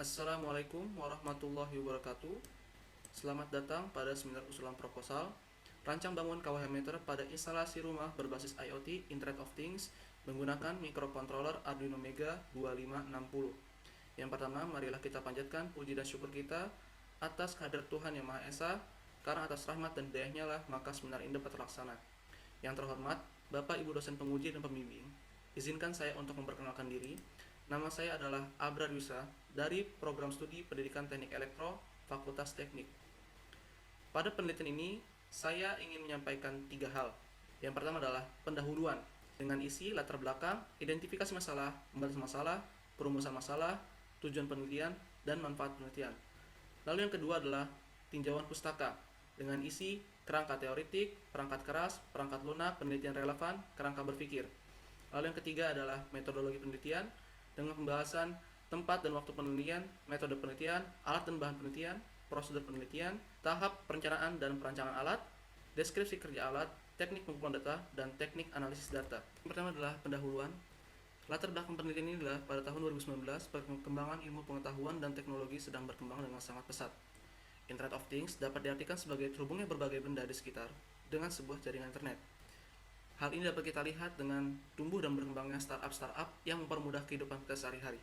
Assalamualaikum warahmatullahi wabarakatuh. Selamat datang pada seminar usulan proposal Rancang bangun KWH meter pada instalasi rumah berbasis IoT Internet of Things menggunakan microcontroller Arduino Mega 2560. Yang pertama, marilah kita panjatkan puji dan syukur kita atas kehadirat Tuhan Yang Maha Esa, karena atas rahmat dan hidayahnya lah maka seminar ini dapat terlaksana. Yang terhormat, Bapak Ibu dosen penguji dan pembimbing, izinkan saya untuk memperkenalkan diri. Nama saya adalah Abrar Yusa dari Program Studi Pendidikan Teknik Elektro, Fakultas Teknik. Pada penelitian ini, saya ingin menyampaikan 3 hal. Yang pertama adalah pendahuluan dengan isi latar belakang, identifikasi masalah, pembahasan masalah, perumusan masalah, tujuan penelitian, dan manfaat penelitian. Lalu yang kedua adalah tinjauan pustaka dengan isi kerangka teoretik, perangkat keras, perangkat lunak, penelitian relevan, kerangka berpikir. Lalu yang ketiga adalah metodologi penelitian dengan pembahasan tempat dan waktu penelitian, metode penelitian, alat dan bahan penelitian, prosedur penelitian, tahap perencanaan dan perancangan alat, deskripsi kerja alat, teknik pengumpulan data, dan teknik analisis data. Yang pertama adalah pendahuluan. Latar belakang penelitian ini adalah pada tahun 2019, perkembangan ilmu pengetahuan dan teknologi sedang berkembang dengan sangat pesat. Internet of Things dapat diartikan sebagai terhubungnya berbagai benda di sekitar dengan sebuah jaringan internet. Hal ini dapat kita lihat dengan tumbuh dan berkembangnya startup yang mempermudah kehidupan kita sehari-hari.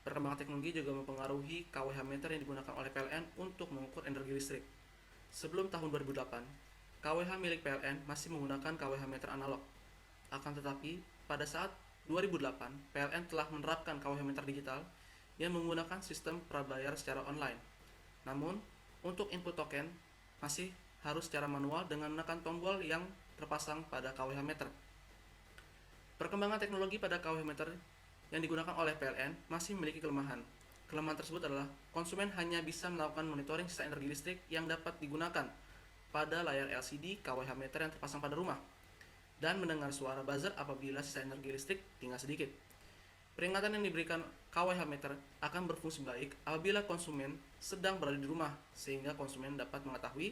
Perkembangan teknologi juga mempengaruhi KWH meter yang digunakan oleh PLN untuk mengukur energi listrik. Sebelum tahun 2008, KWH milik PLN masih menggunakan KWH meter analog. Akan tetapi, pada saat 2008, PLN telah menerapkan KWH meter digital yang menggunakan sistem prabayar secara online. Namun, untuk input token masih harus secara manual dengan menekan tombol yang terpasang pada KWH meter. Perkembangan teknologi pada KWH meter yang digunakan oleh PLN masih memiliki kelemahan. Kelemahan tersebut adalah konsumen hanya bisa melakukan monitoring sisa energi listrik yang dapat digunakan pada layar LCD KWH meter yang terpasang pada rumah, dan mendengar suara buzzer apabila sisa energi listrik tinggal sedikit. Peringatan yang diberikan KWH meter akan berfungsi baik apabila konsumen sedang berada di rumah, sehingga konsumen dapat mengetahui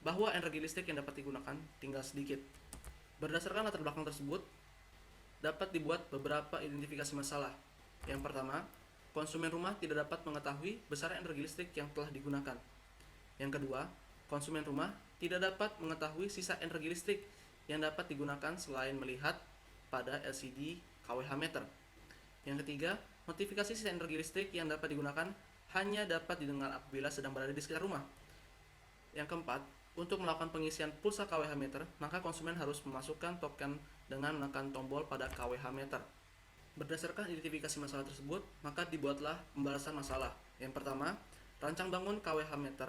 bahwa energi listrik yang dapat digunakan tinggal sedikit. Berdasarkan latar belakang tersebut, dapat dibuat beberapa identifikasi masalah. Yang pertama, konsumen rumah tidak dapat mengetahui besaran energi listrik yang telah digunakan. Yang kedua, konsumen rumah tidak dapat mengetahui sisa energi listrik yang dapat digunakan selain melihat pada LCD KWH meter. Yang ketiga, notifikasi sisa energi listrik yang dapat digunakan hanya dapat didengar apabila sedang berada di sekitar rumah. Yang keempat, untuk melakukan pengisian pulsa KWH meter, maka konsumen harus memasukkan token dengan menekan tombol pada KWH meter. Berdasarkan identifikasi masalah tersebut, maka dibuatlah pembalasan masalah. Yang pertama, rancang bangun KWH meter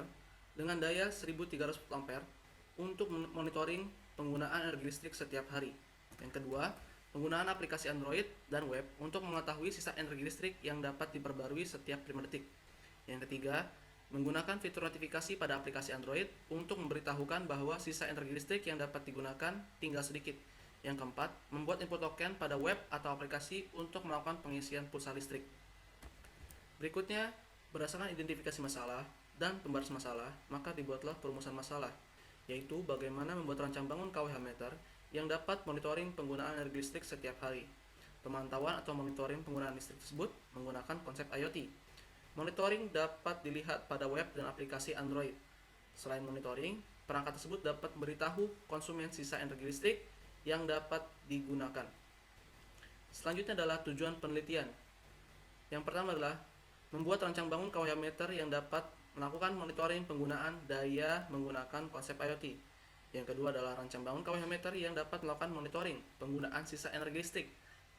dengan daya 1300 ampere untuk monitoring penggunaan energi listrik setiap hari. Yang kedua, penggunaan aplikasi Android dan web untuk mengetahui sisa energi listrik yang dapat diperbarui setiap 5 detik. Yang ketiga, menggunakan fitur notifikasi pada aplikasi Android untuk memberitahukan bahwa sisa energi listrik yang dapat digunakan tinggal sedikit. Yang keempat, membuat input token pada web atau aplikasi untuk melakukan pengisian pulsa listrik. Berikutnya, berdasarkan identifikasi masalah dan pembatasan masalah, maka dibuatlah perumusan masalah, yaitu bagaimana membuat rancang bangun KWH meter yang dapat monitoring penggunaan energi listrik setiap hari. Pemantauan atau monitoring penggunaan listrik tersebut menggunakan konsep IoT. Monitoring dapat dilihat pada web dan aplikasi Android. Selain monitoring, perangkat tersebut dapat memberitahu konsumen sisa energi listrik yang dapat digunakan. Selanjutnya adalah tujuan penelitian. Yang pertama adalah membuat rancang bangun KWH meter yang dapat melakukan monitoring penggunaan daya menggunakan konsep IoT. Yang kedua adalah rancang bangun KWH meter yang dapat melakukan monitoring penggunaan sisa energi listrik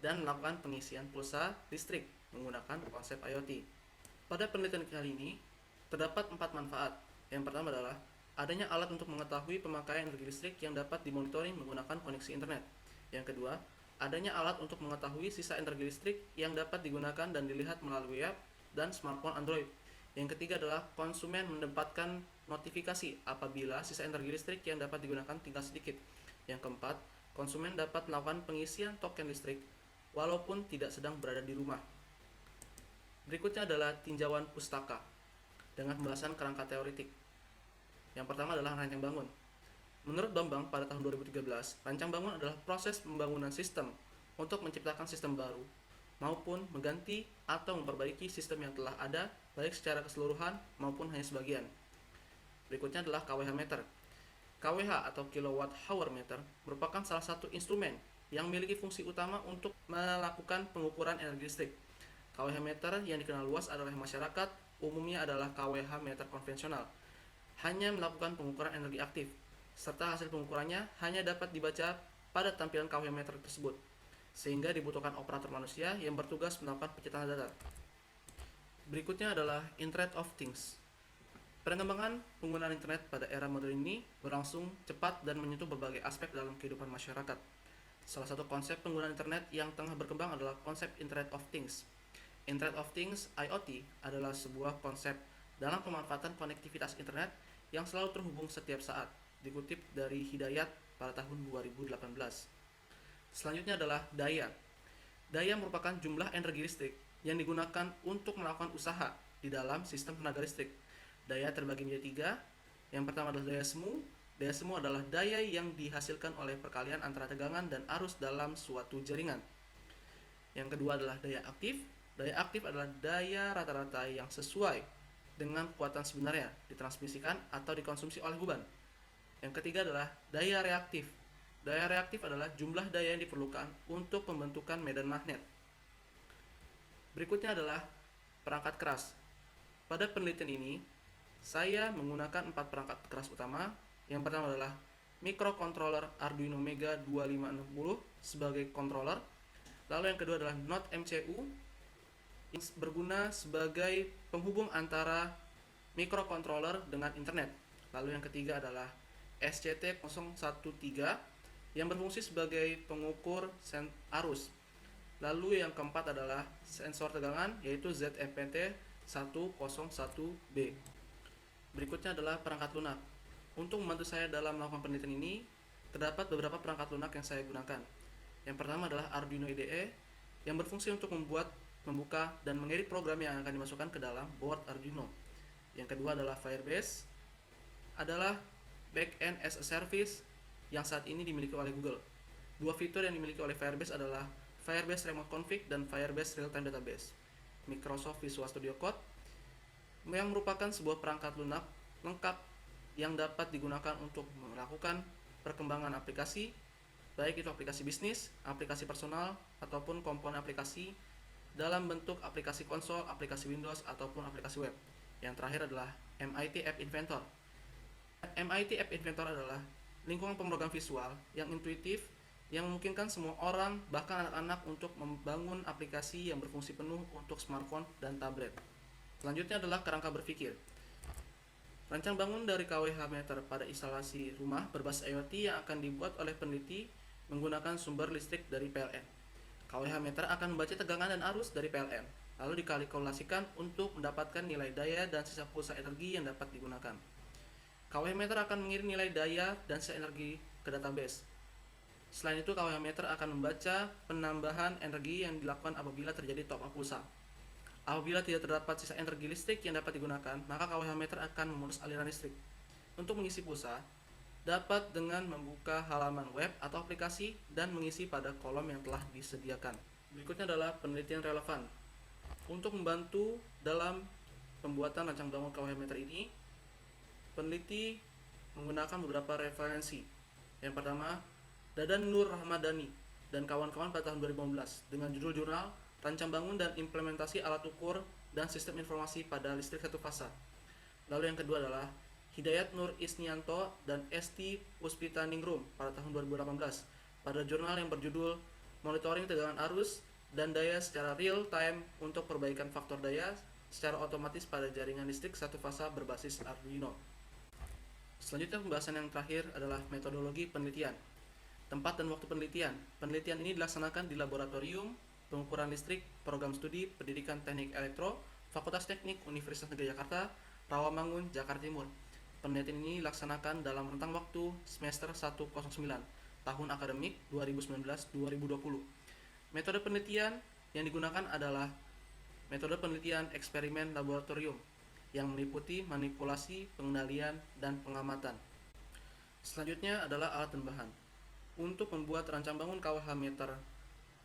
dan melakukan pengisian pulsa listrik menggunakan konsep IoT. Pada penelitian kali ini, terdapat 4 manfaat. Yang pertama adalah adanya alat untuk mengetahui pemakaian energi listrik yang dapat dimonitoring menggunakan koneksi internet. Yang kedua, adanya alat untuk mengetahui sisa energi listrik yang dapat digunakan dan dilihat melalui web dan smartphone Android. Yang ketiga adalah konsumen mendapatkan notifikasi apabila sisa energi listrik yang dapat digunakan tinggal sedikit. Yang keempat, konsumen dapat melakukan pengisian token listrik walaupun tidak sedang berada di rumah. Berikutnya adalah tinjauan pustaka dengan pembahasan kerangka teoretik. Yang pertama adalah rancang bangun. Menurut Bambang pada tahun 2013, rancang bangun adalah proses pembangunan sistem untuk menciptakan sistem baru, maupun mengganti atau memperbaiki sistem yang telah ada, baik secara keseluruhan maupun hanya sebagian. Berikutnya adalah KWH meter. KWH atau kilowatt hour meter merupakan salah satu instrumen yang memiliki fungsi utama untuk melakukan pengukuran energi listrik. KWH meter yang dikenal luas adalah masyarakat umumnya adalah KWH meter konvensional, hanya melakukan pengukuran energi aktif, serta hasil pengukurannya hanya dapat dibaca pada tampilan KWH meter tersebut, sehingga dibutuhkan operator manusia yang bertugas melakukan pencetakan data. Berikutnya adalah Internet of Things. Perkembangan penggunaan internet pada era modern ini berlangsung cepat dan menyentuh berbagai aspek dalam kehidupan masyarakat. Salah satu konsep penggunaan internet yang tengah berkembang adalah konsep Internet of Things. Internet of Things (IoT) adalah sebuah konsep dalam pemanfaatan konektivitas internet yang selalu terhubung setiap saat, dikutip dari Hidayat pada tahun 2018. Selanjutnya adalah daya. Daya merupakan jumlah energi listrik yang digunakan untuk melakukan usaha di dalam sistem tenaga listrik. Daya terbagi menjadi tiga. Yang pertama adalah daya semu. Daya semu adalah daya yang dihasilkan oleh perkalian antara tegangan dan arus dalam suatu jaringan. Yang kedua adalah daya aktif. Daya aktif adalah daya rata-rata yang sesuai dengan kekuatan sebenarnya ditransmisikan atau dikonsumsi oleh beban. Yang ketiga adalah daya reaktif. Daya reaktif adalah jumlah daya yang diperlukan untuk pembentukan medan magnet. Berikutnya adalah perangkat keras. Pada penelitian ini, saya menggunakan 4 perangkat keras utama. Yang pertama adalah microcontroller Arduino Mega 2560 sebagai controller. Lalu yang kedua adalah Node MCU yang berguna sebagai penghubung antara microcontroller dengan internet. Lalu yang ketiga adalah SCT013 yang berfungsi sebagai pengukur arus. Lalu yang keempat adalah sensor tegangan yaitu ZFPT101B. Berikutnya adalah perangkat lunak. Untuk membantu saya dalam melakukan penelitian ini, terdapat beberapa perangkat lunak yang saya gunakan. Yang pertama adalah Arduino IDE yang berfungsi untuk membuka dan mengedit program yang akan dimasukkan ke dalam board Arduino. Yang kedua adalah Firebase, adalah backend as a service yang saat ini dimiliki oleh Google. Dua fitur yang dimiliki oleh Firebase adalah Firebase Remote Config dan Firebase Real-Time Database. Microsoft Visual Studio Code yang merupakan sebuah perangkat lunak lengkap yang dapat digunakan untuk melakukan perkembangan aplikasi, baik itu aplikasi bisnis, aplikasi personal, ataupun komponen aplikasi dalam bentuk aplikasi konsol, aplikasi Windows, ataupun aplikasi web. Yang terakhir adalah MIT App Inventor. MIT App Inventor adalah lingkungan pemrogram visual yang intuitif yang memungkinkan semua orang, bahkan anak-anak, untuk membangun aplikasi yang berfungsi penuh untuk smartphone dan tablet. Selanjutnya adalah kerangka berpikir. Rancang bangun dari KWH meter pada instalasi rumah berbasis IoT yang akan dibuat oleh peneliti menggunakan sumber listrik dari PLN. KWH meter akan membaca tegangan dan arus dari PLN, lalu dikalkulasikan untuk mendapatkan nilai daya dan sisa pulsa energi yang dapat digunakan. KWH meter akan mengirim nilai daya dan sisa energi ke database. Selain itu, KWH meter akan membaca penambahan energi yang dilakukan apabila terjadi top up pulsa. Apabila tidak terdapat sisa energi listrik yang dapat digunakan, maka KWH meter akan memutus aliran listrik. Untuk mengisi pulsa, dapat dengan membuka halaman web atau aplikasi dan mengisi pada kolom yang telah disediakan. Berikutnya adalah penelitian relevan. Untuk membantu dalam pembuatan rancang bangun KWH meter ini, peneliti menggunakan beberapa referensi. Yang pertama, Dadan Nur Rahmadani dan kawan-kawan pada tahun 2015 dengan judul jurnal Rancang Bangun dan Implementasi Alat Ukur dan Sistem Informasi pada Listrik Satu Fasa. Lalu yang kedua adalah Hidayat Nur Isnianto dan Esti Puspita Ningrum pada tahun 2018 pada jurnal yang berjudul Monitoring Tegangan Arus dan Daya secara Real Time untuk Perbaikan Faktor Daya secara Otomatis pada Jaringan Listrik Satu Fasa berbasis Arduino. Selanjutnya pembahasan yang terakhir adalah metodologi penelitian. Tempat dan waktu penelitian. Penelitian ini dilaksanakan di Laboratorium Pengukuran Listrik Program Studi Pendidikan Teknik Elektro Fakultas Teknik Universitas Negeri Jakarta, Rawamangun, Jakarta Timur. Penelitian ini dilaksanakan dalam rentang waktu semester 109 tahun akademik 2019-2020. Metode penelitian yang digunakan adalah metode penelitian eksperimen laboratorium yang meliputi manipulasi, pengendalian, dan pengamatan. Selanjutnya adalah alat dan bahan. Untuk membuat rancang bangun KWH meter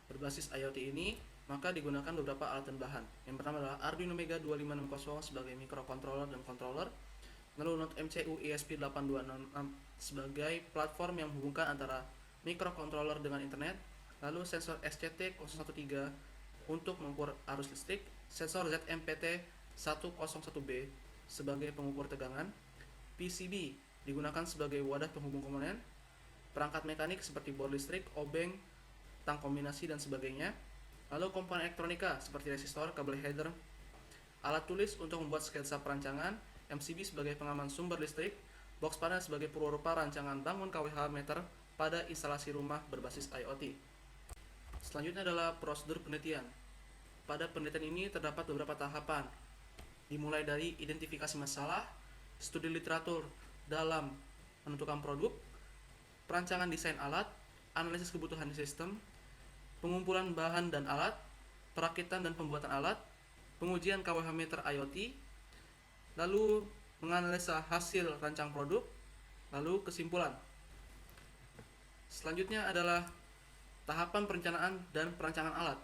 berbasis IoT ini, maka digunakan beberapa alat dan bahan. Yang pertama adalah Arduino Mega 2560 sebagai microcontroller dan controller, lalu Node MCU ESP8266 sebagai platform yang menghubungkan antara microcontroller dengan internet, lalu sensor SCT013 untuk mengukur arus listrik, sensor ZMPT101B sebagai pengukur tegangan, PCB digunakan sebagai wadah penghubung komponen, perangkat mekanik seperti bor listrik, obeng, tang kombinasi, dan sebagainya, lalu komponen elektronika seperti resistor, kabel header, alat tulis untuk membuat sketsa perancangan, MCB sebagai pengaman sumber listrik, box panel sebagai purwarupa rancangan bangun KWH meter pada instalasi rumah berbasis IoT. Selanjutnya adalah prosedur penelitian. Pada penelitian ini terdapat beberapa tahapan, dimulai dari identifikasi masalah, studi literatur dalam menentukan produk, perancangan desain alat, analisis kebutuhan sistem, pengumpulan bahan dan alat, perakitan dan pembuatan alat, pengujian KWH meter IoT, lalu menganalisa hasil rancang produk, lalu kesimpulan. Selanjutnya adalah tahapan perencanaan dan perancangan alat.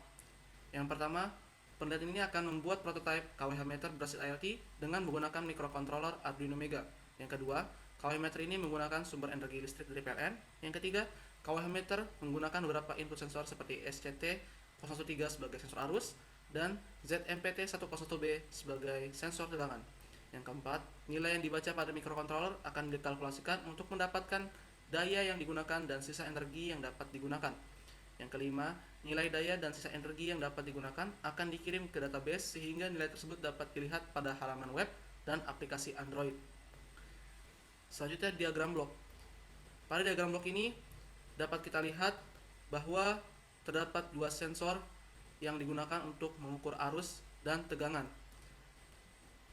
Yang pertama, penelitian ini akan membuat prototipe KWH meter berbasis IoT dengan menggunakan microcontroller Arduino Mega. Yang kedua, KWH meter ini menggunakan sumber energi listrik dari PLN. Yang ketiga, KWH meter menggunakan beberapa input sensor seperti SCT013 sebagai sensor arus dan ZMPT101B sebagai sensor tegangan. Yang keempat, nilai yang dibaca pada microcontroller akan dikalkulasikan untuk mendapatkan daya yang digunakan dan sisa energi yang dapat digunakan. Yang kelima, nilai daya dan sisa energi yang dapat digunakan akan dikirim ke database sehingga nilai tersebut dapat dilihat pada halaman web dan aplikasi Android. Selanjutnya, diagram blok. Pada diagram blok ini dapat kita lihat bahwa terdapat dua sensor yang digunakan untuk mengukur arus dan tegangan.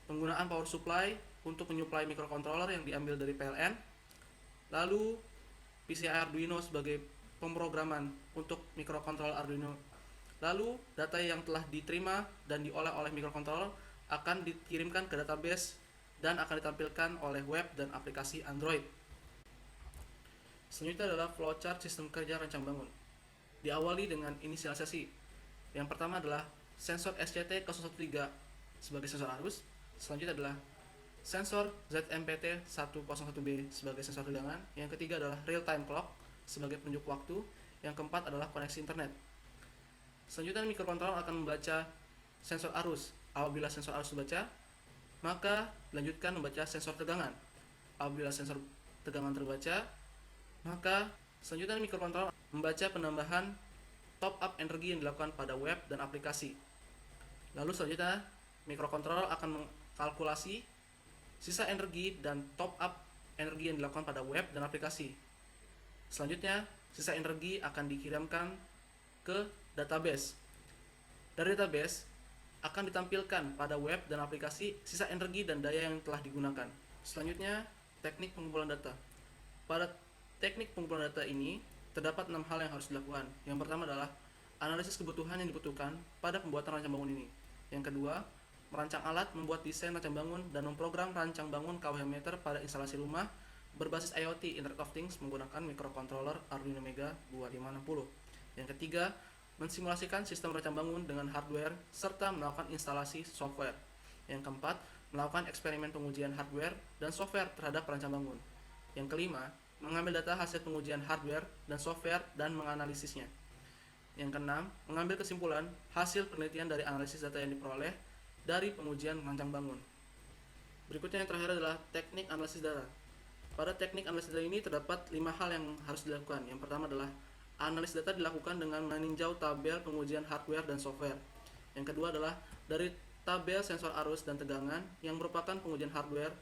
Penggunaan power supply untuk menyuplai microcontroller yang diambil dari PLN, lalu PCI Arduino sebagai pemrograman untuk microcontroller Arduino. Lalu data yang telah diterima dan diolah oleh microcontroller akan dikirimkan ke database dan akan ditampilkan oleh web dan aplikasi Android. Selanjutnya adalah flowchart sistem kerja rancang bangun. Diawali dengan inisialisasi. Yang pertama adalah sensor SCT013 sebagai sensor arus. Selanjutnya adalah sensor ZMPT101B sebagai sensor tegangan. Yang ketiga adalah real time clock sebagai penunjuk waktu. Yang keempat adalah koneksi internet. Selanjutnya microcontroller akan membaca sensor arus. Apabila sensor arus dibaca, maka dilanjutkan membaca sensor tegangan. Apabila sensor tegangan terbaca, maka selanjutnya microcontroller membaca penambahan top up energi yang dilakukan pada web dan aplikasi. Lalu selanjutnya microcontroller akan mengkalkulasi sisa energi dan top up energi yang dilakukan pada web dan aplikasi. Selanjutnya sisa energi akan dikirimkan ke database. Dari database akan ditampilkan pada web dan aplikasi sisa energi dan daya yang telah digunakan. Selanjutnya, teknik pengumpulan data. Pada teknik pengumpulan data ini terdapat 6 hal yang harus dilakukan. Yang pertama adalah analisis kebutuhan yang dibutuhkan pada pembuatan rancang bangun ini. Yang kedua, merancang alat, membuat desain rancang bangun, dan memprogram rancang bangun KWH meter pada instalasi rumah berbasis IoT Internet of Things menggunakan microcontroller Arduino Mega 2560. Yang ketiga, mensimulasikan sistem rancang bangun dengan hardware serta melakukan instalasi software. Yang keempat, melakukan eksperimen pengujian hardware dan software terhadap rancang bangun. Yang kelima, mengambil data hasil pengujian hardware dan software dan menganalisisnya. Yang keenam, mengambil kesimpulan hasil penelitian dari analisis data yang diperoleh dari pengujian rancang bangun. Berikutnya yang terakhir adalah teknik analisis data. Pada teknik analisis data ini terdapat 5 hal yang harus dilakukan. Yang pertama adalah analisis data dilakukan dengan meninjau tabel pengujian hardware dan software. Yang kedua adalah dari tabel sensor arus dan tegangan yang merupakan pengujian hardware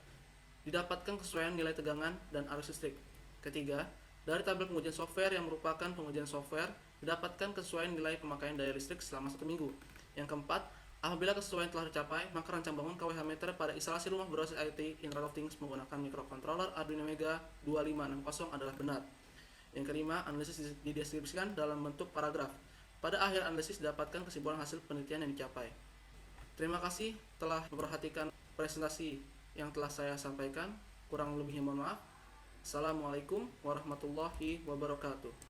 didapatkan kesesuaian nilai tegangan dan arus listrik. Ketiga, dari tabel pengujian software yang merupakan pengujian software didapatkan kesesuaian nilai pemakaian daya listrik selama 1 minggu. Yang keempat, apabila kesesuaian telah tercapai, maka rancang bangun KWH meter pada instalasi rumah berbasis IoT Internet of Things menggunakan microcontroller Arduino Mega 2560 adalah benar. Yang kelima, analisis dideskripsikan dalam bentuk paragraf. Pada akhir analisis didapatkan kesimpulan hasil penelitian yang dicapai. Terima kasih telah memperhatikan presentasi yang telah saya sampaikan. Kurang lebihnya mohon maaf. Assalamualaikum warahmatullahi wabarakatuh.